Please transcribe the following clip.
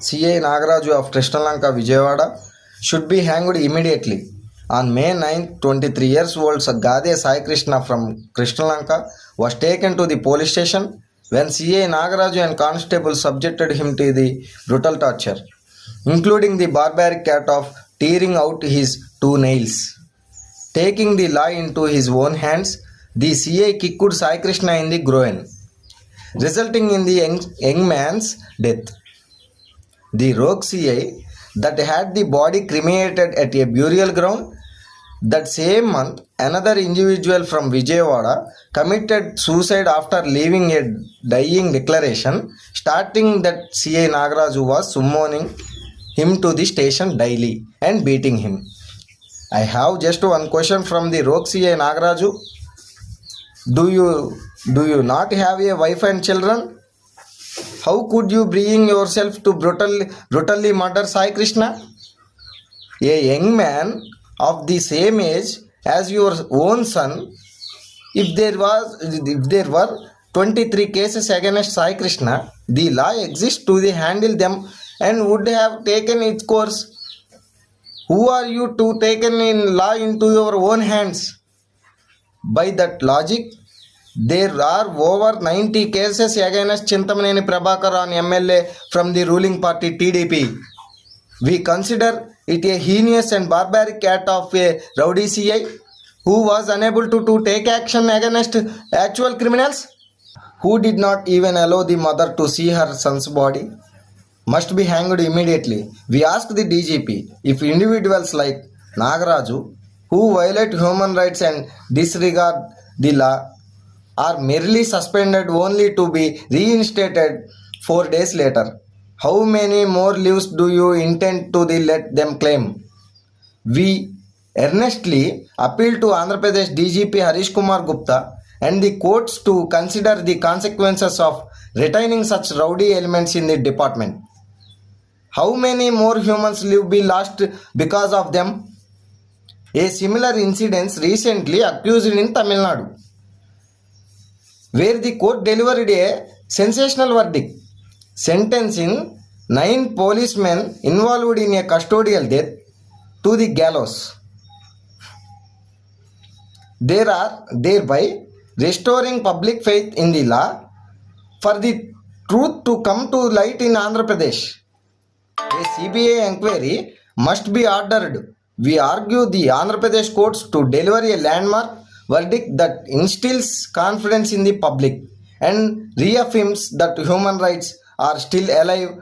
CI Nagaraju of Krishnalanka, Vijayawada, should be hanged immediately. On May 9, 23 years old Gade Sai Krishna from Krishnalanka was taken to the police station when CI Nagaraju and constables subjected him to the brutal torture, including the barbaric act of tearing out his 2 nails. Taking the law into his own hands, the CI kicked Sai Krishna in the groin, resulting in the young man's death. The rogue CI that had the body cremated at a burial ground. That same month, another individual from Vijayawada committed suicide after leaving a dying declaration, starting that CI Nagaraju was summoning him to the station daily and beating him. I have just one question from the rogue CI Nagaraju. Do you not have a wife and children? How could you bring yourself to brutally murder Sai Krishna, a young man of the same age as your own son? If there were 23 cases against Sai Krishna, the law exists to handle them and would have taken its course. Who are you to take in law into your own hands? By that logic, there are over 90 cases against Chintamaneni Prabhakar, an MLA from the ruling party TDP. We consider it a heinous and barbaric act of a rowdy CI who was unable to take action against actual criminals, who did not even allow the mother to see her son's body, must be hanged immediately. We ask the DGP if individuals like Nagaraju, who violate human rights and disregard the law, are merely suspended only to be reinstated 4 days later, how many more lives do you intend to let them claim? We earnestly appeal to Andhra Pradesh DGP Harish Kumar Gupta and the courts to consider the consequences of retaining such rowdy elements in the department. How many more humans live be lost because of them? A similar incident recently occurred in Tamil Nadu, where the court delivered a sensational verdict, sentencing 9 policemen involved in a custodial death to the gallows. Thereby restoring public faith in the law for the truth to come to light in Andhra Pradesh. A CBI inquiry must be ordered. We argue the Andhra Pradesh courts to deliver a landmark verdict that instills confidence in the public and reaffirms that human rights are still alive